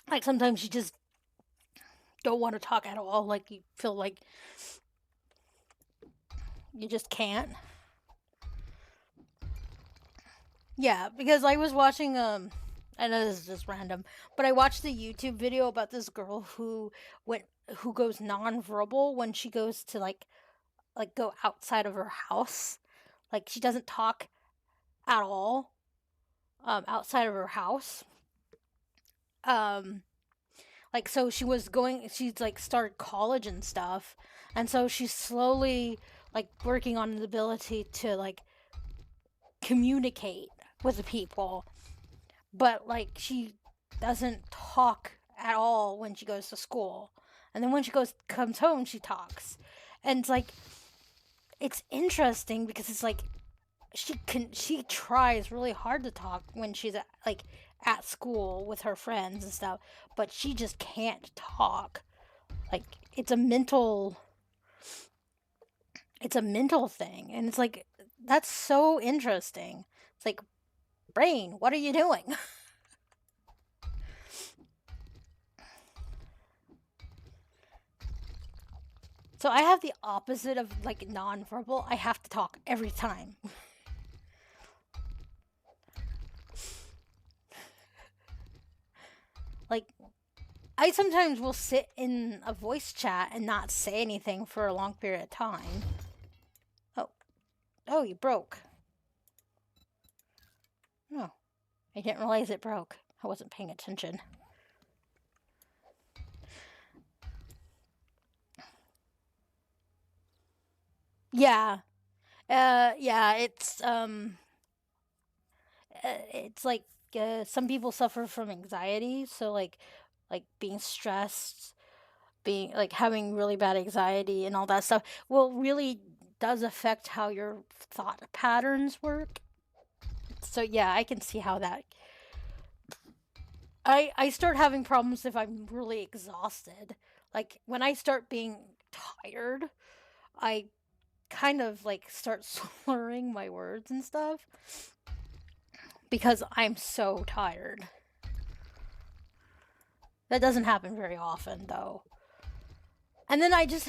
Like sometimes you just don't want to talk at all. Like you feel like you just can't. Yeah, because I was watching I know this is just random, but I watched a YouTube video about this girl went who goes nonverbal when she goes to like go outside of her house. Like she doesn't talk at all outside of her house. Um like so she's like started college and stuff, and so she's slowly like working on an ability to like communicate with the people, but like she doesn't talk at all when she goes to school, and then when she goes comes home she talks, and it's like it's interesting because it's like she tries really hard to talk when she's at school with her friends and stuff, but she just can't talk. Like it's a mental thing, and it's like that's so interesting. It's like, brain, what are you doing? So I have the opposite of like nonverbal. I have to talk every time. Like I sometimes will sit in a voice chat and not say anything for a long period of time. Oh, oh, you broke. Oh, I didn't realize it broke. I wasn't paying attention. Yeah. Yeah, it's like some people suffer from anxiety, so like being stressed, being like having really bad anxiety and all that stuff will really does affect how your thought patterns work. So yeah, I can see how that I start having problems if I'm really exhausted. Like when I start being tired, I kind of like start slurring my words and stuff because I'm so tired. That doesn't happen very often though. And then I just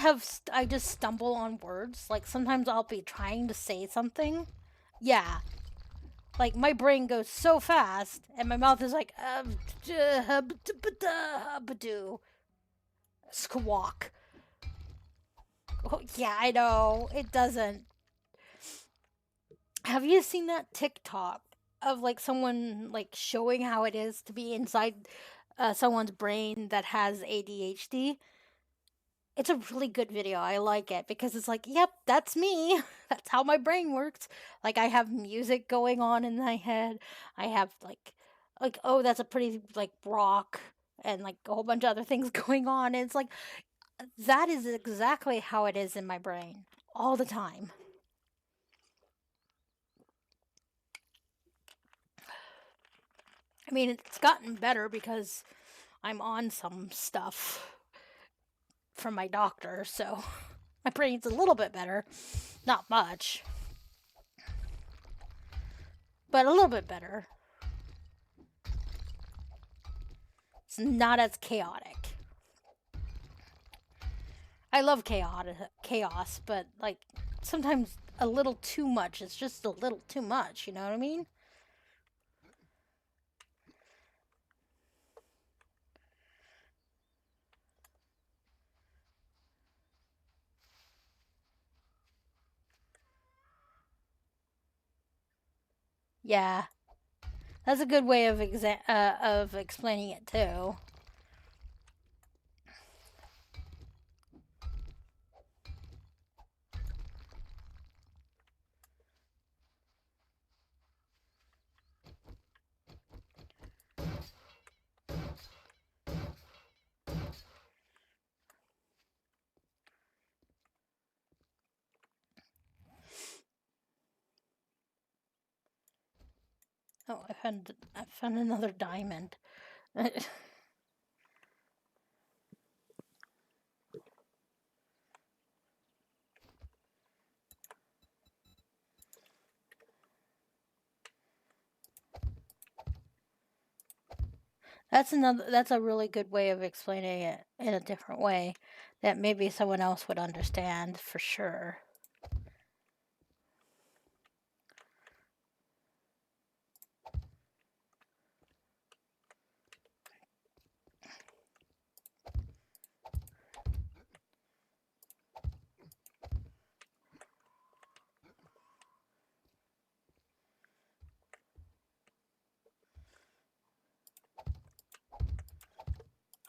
stumble on words. Like sometimes I'll be trying to say something. Yeah. Like my brain goes so fast and my mouth is like squawk. Oh, yeah, I know. It doesn't. Have you seen that TikTok of like someone like showing how it is to be inside someone's brain that has ADHD? It's a really good video. I like it because it's like, yep, that's me. That's how my brain works. Like I have music going on in my head. I have like oh, that's a pretty like rock and like a whole bunch of other things going on. And it's like that is exactly how it is in my brain all the time. I mean, it's gotten better because I'm on some stuff from my doctor, so my brain's a little bit better. Not much, but a little bit better. It's not as chaotic. I love chaos, but like sometimes a little too much. It's just a little too much. You know what I mean? Yeah, that's a good way of of explaining it too. Oh, I found another diamond. That's a really good way of explaining it in a different way that maybe someone else would understand for sure.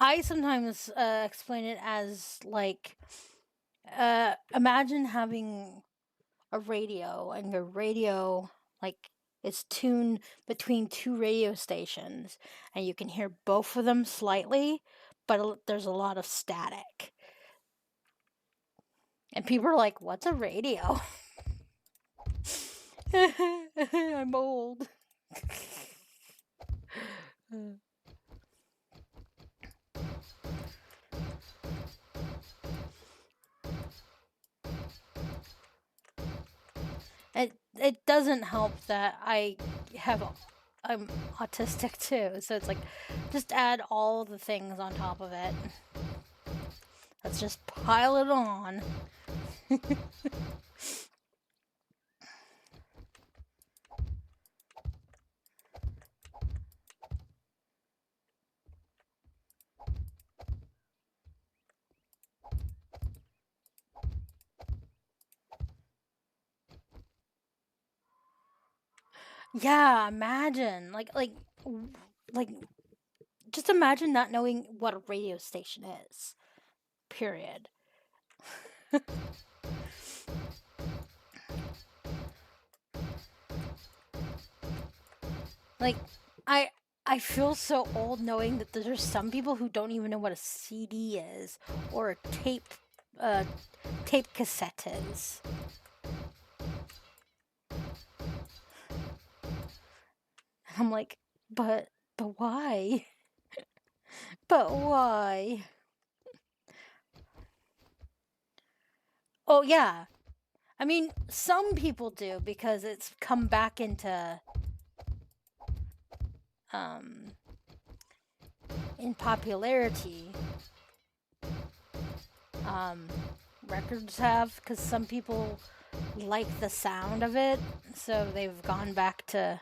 I sometimes explain it as like imagine having a radio and your radio like is tuned between two radio stations and you can hear both of them slightly, but there's a lot of static. And people are like, "What's a radio?" I'm old. It doesn't help that I'm autistic too, so it's like just add all the things on top of it. Let's just pile it on. Yeah, imagine like just imagine not knowing what a radio station is. Period. Like I feel so old knowing that there's some people who don't even know what a CD is or a tape cassette is. I'm like, but why? But why? Oh yeah. I mean, some people do because it's come back into um in popularity. Um records have because some people like the sound of it, so they've gone back to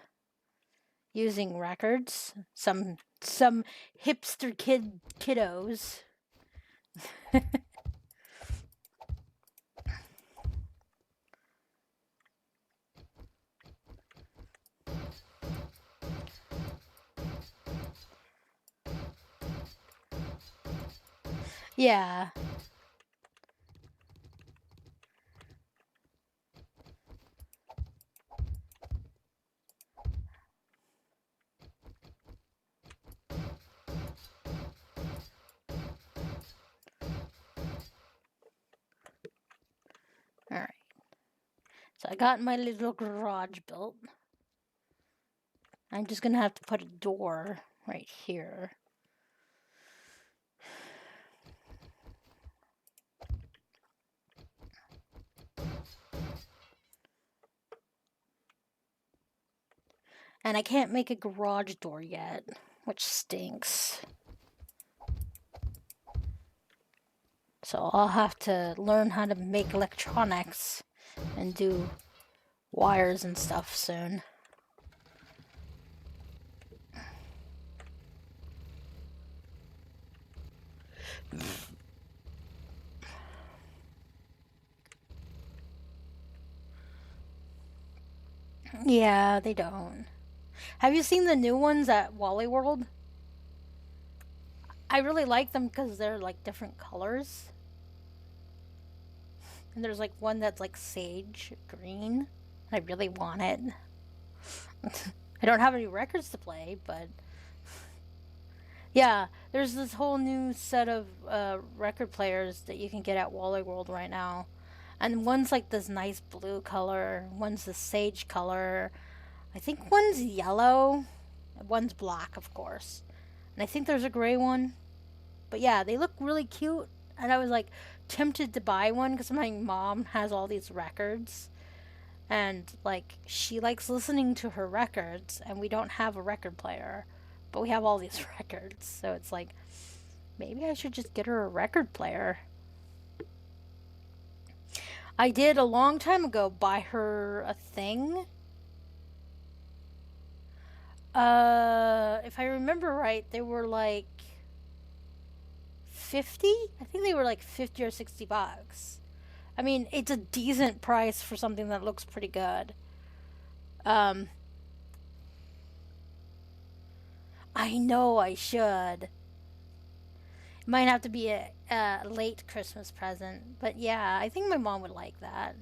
using records. Some hipster kiddos. Yeah. All right. So I got my little garage built. I'm just gonna have to put a door right here. And I can't make a garage door yet, which stinks. So I'll have to learn how to make electronics and do wires and stuff soon. Yeah, they don't. Have you seen the new ones at Wally World? I really like them because they're like different colors. And there's like one that's like sage green. I really want it. I don't have any records to play, but yeah, there's this whole new set of record players that you can get at Wally World right now. And one's like this nice blue color, one's the sage color. I think one's yellow, one's black, of course. And I think there's a gray one. But yeah, they look really cute. And I was like tempted to buy one because my mom has all these records. And like she likes listening to her records, and we don't have a record player. but we have all these records, so it's like, maybe I should just get her a record player. I did a long time ago buy her a thing. If I remember right, they were like 50? I think they were like 50 or $60. I mean, it's a decent price for something that looks pretty good. I know I should. It might have to be a late Christmas present, but yeah, I think my mom would like that.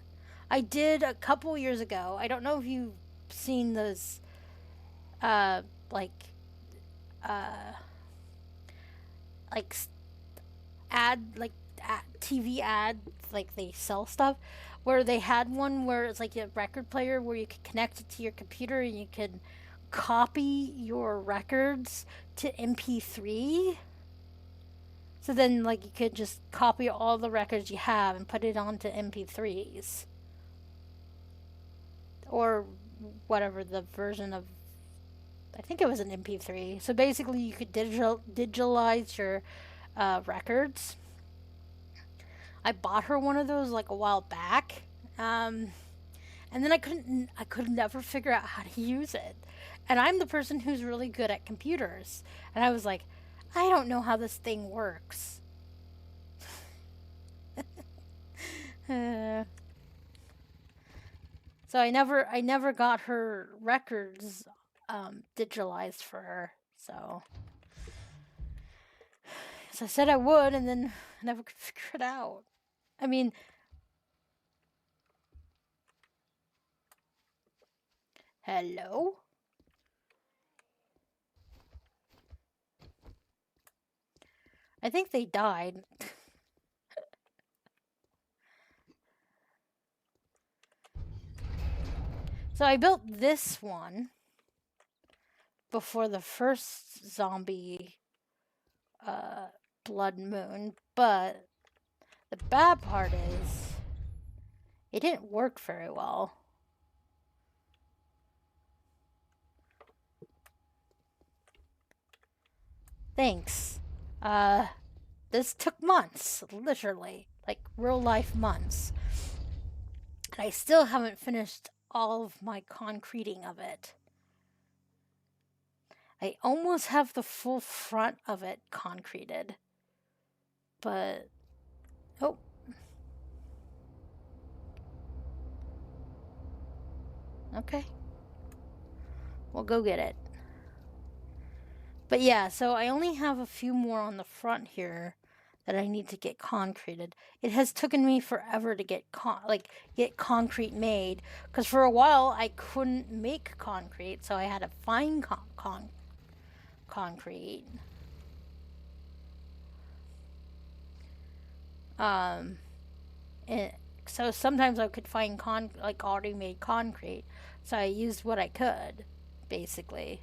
I did a couple years ago. I don't know if you've seen those, uh, like, uh, like TV ads, like they sell stuff, where they had one where it's like a record player where you could connect it to your computer and you could copy your records to MP3. So then, like, you could just copy all the records you have and put it onto MP3s. Or whatever the version of. I think it was an MP3. So basically, you could digitalize your records. I bought her one of those like a while back. And then I could never figure out how to use it. And I'm the person who's really good at computers. And I was like, I don't know how this thing works. So I never got her records digitalized for her. So I said I would, and then I never could figure it out. I mean, hello? I think they died. So I built this one before the first zombie blood moon, but the bad part is it didn't work very well. Thanks. This took months, literally, like real life months. And I still haven't finished all of my concreting of it. I almost have the full front of it concreted. But, oh. Okay. We'll go get it. But yeah, so I only have a few more on the front here that I need to get concreted. It has taken me forever to get concrete made, because for a while I couldn't make concrete, so I had to find concrete. So sometimes I could find already made concrete, so I used what I could, basically.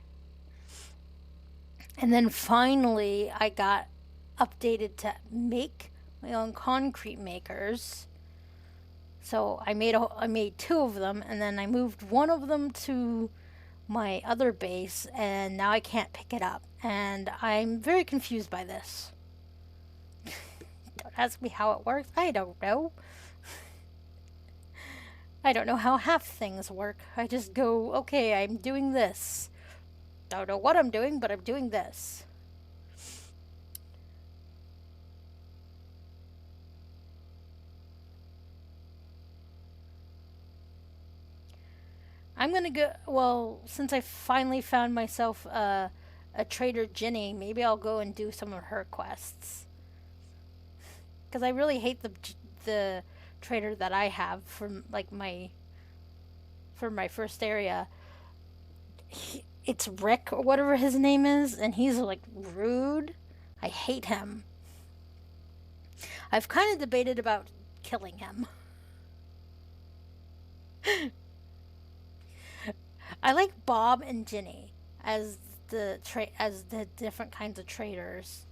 And then finally, I got updated to make my own concrete makers. So I made two of them, and then I moved one of them to my other base, and now I can't pick it up. And I'm very confused by this. Don't ask me how it works. I don't know. I don't know how half things work. I just go, okay, I'm doing this. Don't know what I'm doing, but I'm doing this. I'm gonna go. Well, since I finally found myself a trader Ginny, maybe I'll go and do some of her quests. Because I really hate the trader that I have from for my first area. It's Rick or whatever his name is, and he's like rude. I hate him. I've kind of debated about killing him. I like Bob and Ginny as the different kinds of traders.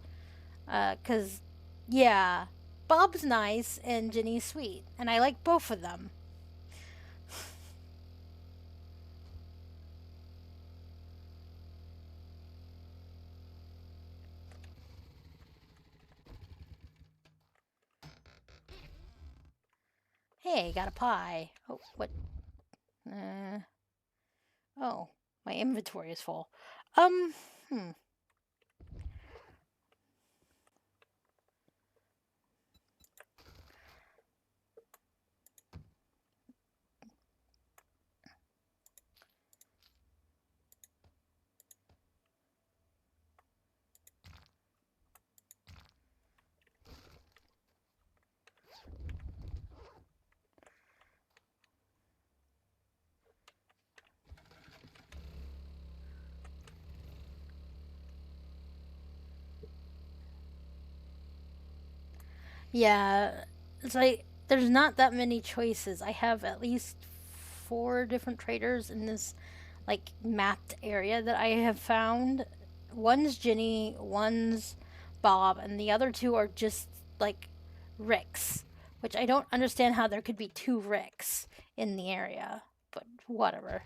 Cause yeah, Bob's nice and Ginny's sweet, and I like both of them. Hey, got a pie. Oh, what? Oh, my inventory is full. Hmm. Yeah, it's like there's not that many choices. I have at least 4 different traders in this like mapped area that I have found. One's Ginny, one's Bob, and the other 2 are just like Ricks, which I don't understand how there could be 2 Ricks in the area, but whatever.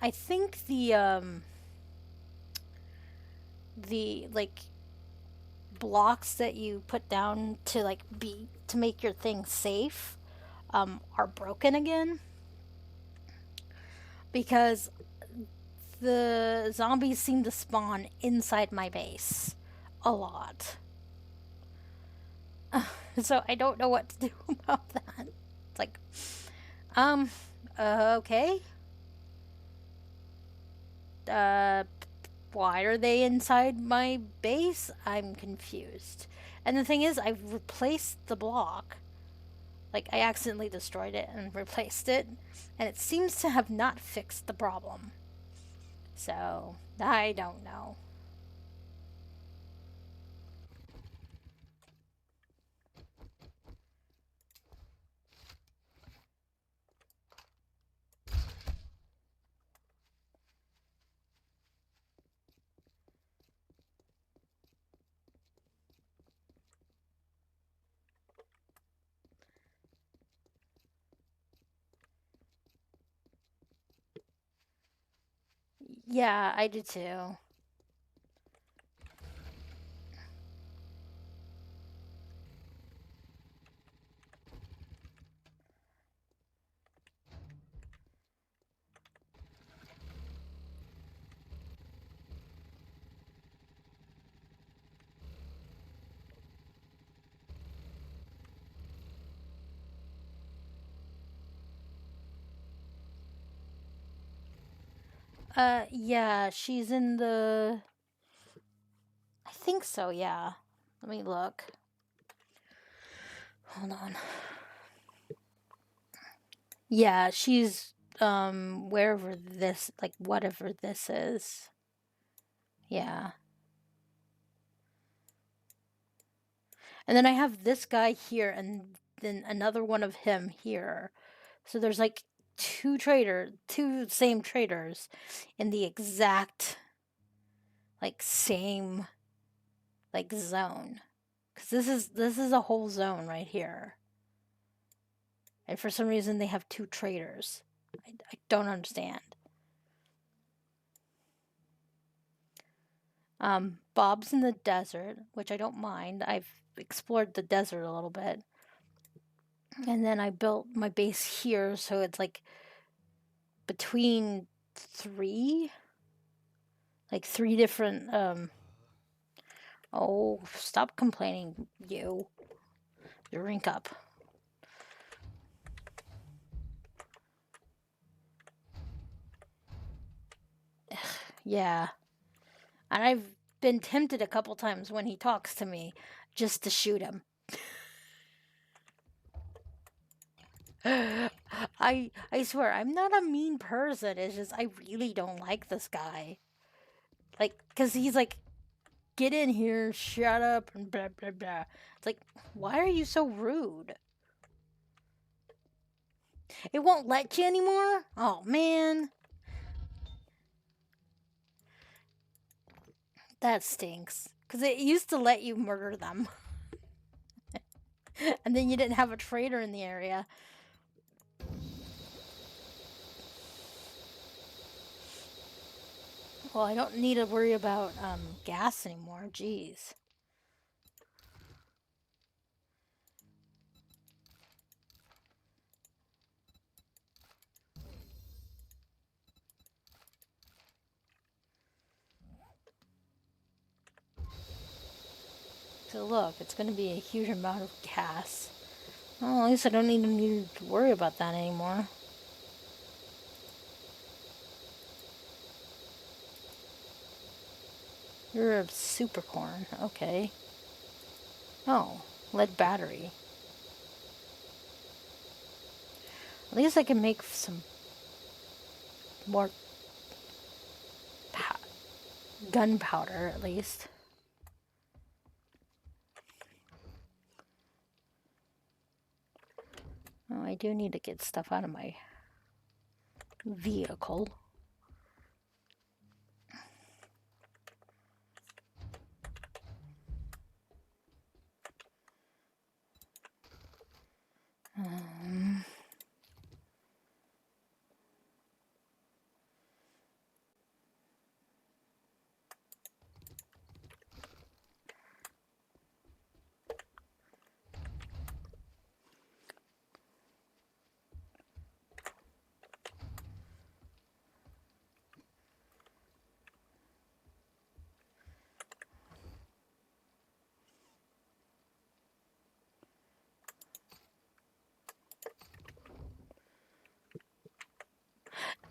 I think the like blocks that you put down to like be to make your thing safe are broken again because the zombies seem to spawn inside my base a lot. So I don't know what to do about that. It's like, um, okay. Uh, why are they inside my base? I'm confused. And the thing is, I've replaced the block. Like, I accidentally destroyed it and replaced it, and it seems to have not fixed the problem. So, I don't know. Yeah, I do too. Yeah, she's in the. I think so, yeah. Let me look. Hold on. Yeah, she's, wherever this, like, whatever this is. Yeah. And then I have this guy here, and then another one of him here. So there's like two same traders in the exact like same like zone. Cuz this is a whole zone right here. And for some reason they have 2 traders. I don't understand. Bob's in the desert, which I don't mind. I've explored the desert a little bit. And then I built my base here, so it's like between 3 like 3 different oh, stop complaining, you. Drink up. Yeah. And I've been tempted a couple times when he talks to me just to shoot him. I swear I'm not a mean person. It's just I really don't like this guy. Like cuz he's like get in here, shut up and blah blah blah. It's like why are you so rude? It won't let you anymore? Oh man. That stinks. Cuz it used to let you murder them. And then you didn't have a trader in the area. Well, I don't need to worry about gas anymore. Jeez. So look, it's going to be a huge amount of gas. Well, at least I don't even need to worry about that anymore. You're a supercorn. Okay. Oh, lead battery. At least I can make some more gunpowder, at least. Oh, I do need to get stuff out of my vehicle. Um,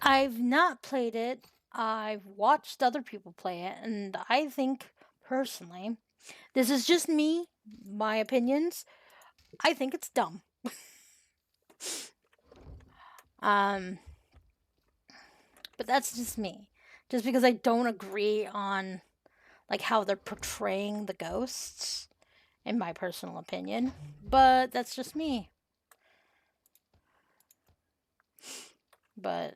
I've not played it. I've watched other people play it, and I think personally, this is just me, my opinions. I think it's dumb. um, but that's just me. Just because I don't agree on like how they're portraying the ghosts, in my personal opinion. But that's just me. But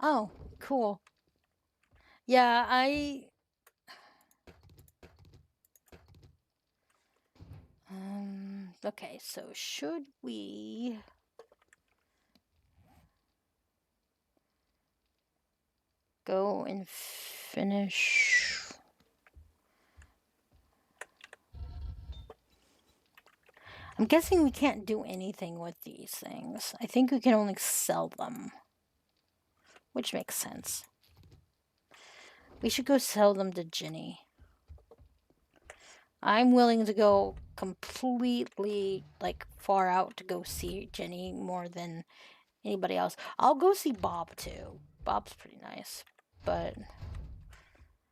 oh, cool. Yeah, okay, so should we go and finish? I'm guessing we can't do anything with these things. I think we can only sell them, which makes sense. We should go sell them to Ginny. I'm willing to go completely like far out to go see Ginny more than anybody else. I'll go see Bob too. Bob's pretty nice, but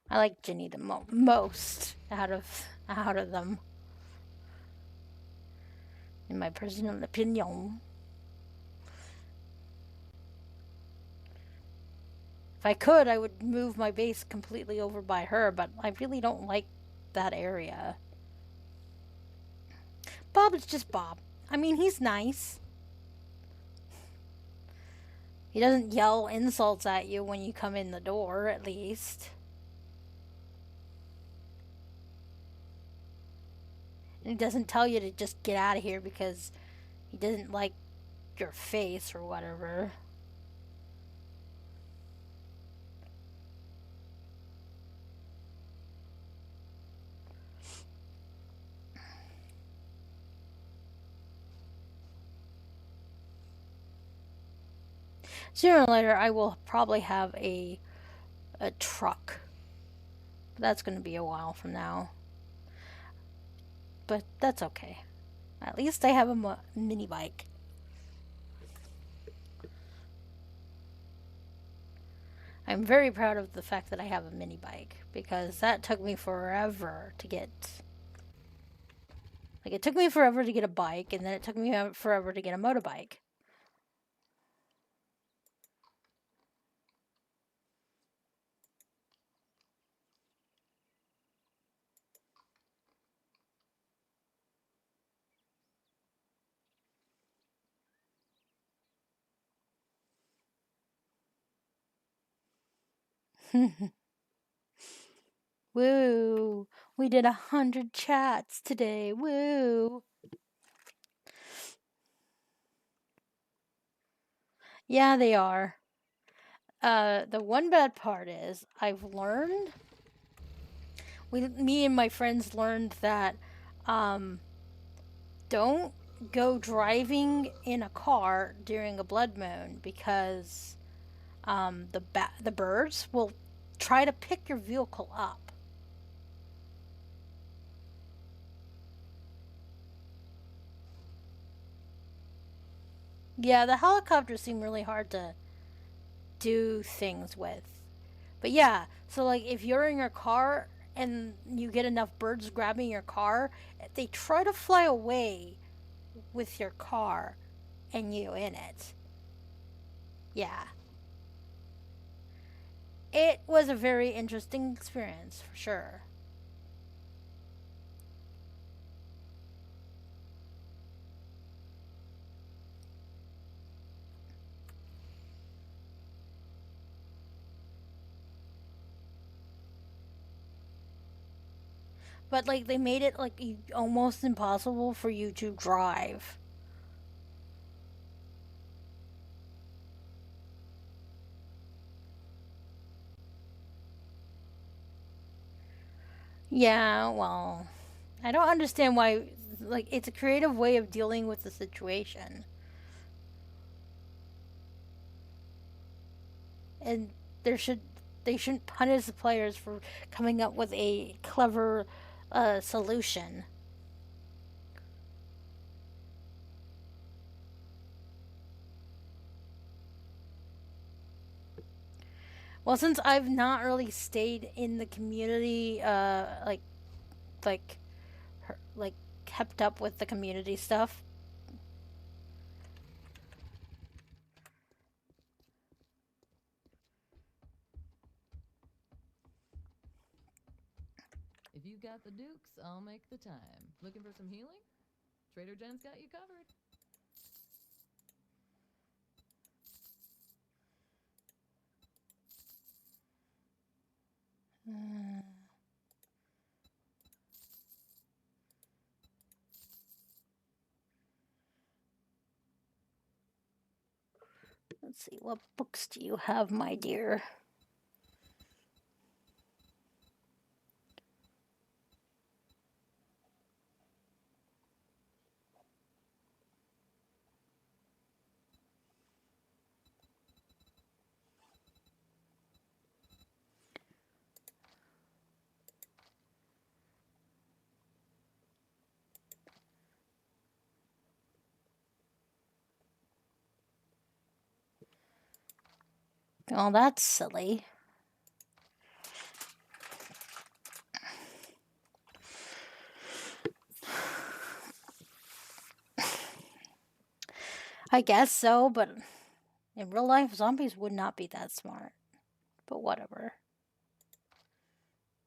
I like Ginny the most out of them, in my personal opinion. If I could, I would move my base completely over by her, but I really don't like that area. Bob is just Bob. I mean, he's nice. He doesn't yell insults at you when you come in the door, at least. And he doesn't tell you to just get out of here because he doesn't like your face or whatever. Sooner or later, I will probably have a truck. But that's going to be a while from now. But that's okay. At least I have a mini bike. I'm very proud of the fact that I have a mini bike because that took me forever to get. Like, it took me forever to get a bike, and then it took me forever to get a motorbike. Woo! We did 100 chats today. Woo! Yeah, they are. The one bad part is I've learned. Me and my friends learned that, um, don't go driving in a car during a blood moon because the birds will try to pick your vehicle up. Yeah, the helicopters seem really hard to do things with. But yeah, so like if you're in your car and you get enough birds grabbing your car, they try to fly away with your car and you in it. Yeah. It was a very interesting experience for sure. But like they made it like almost impossible for you to drive. Yeah, well, I don't understand why. Like, it's a creative way of dealing with the situation, and there should they shouldn't punish the players for coming up with a clever solution. Well, since I've not really stayed in the community, like, like kept up with the community stuff. If you got the dukes, I'll make the time. Looking for some healing? Trader Jen's got you covered. Uh, let's see, what books do you have, my dear? Oh, that's silly. I guess so, but in real life, zombies would not be that smart. But whatever.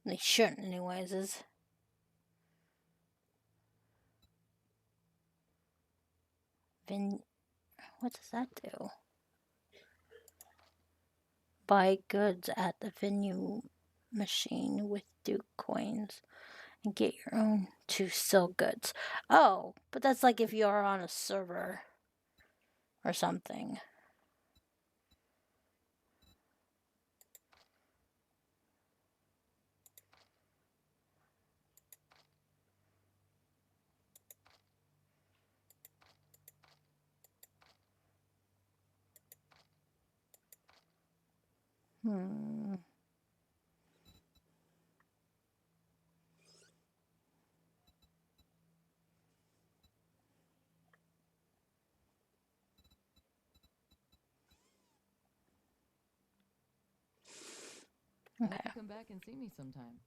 They shouldn't, anyways. Is Vin. What does that do? Buy goods at the venue machine with Duke coins and get your own to sell goods. Oh, but that's like if you are on a server or something. Hmm. Hope Okay. you come back and see me sometime.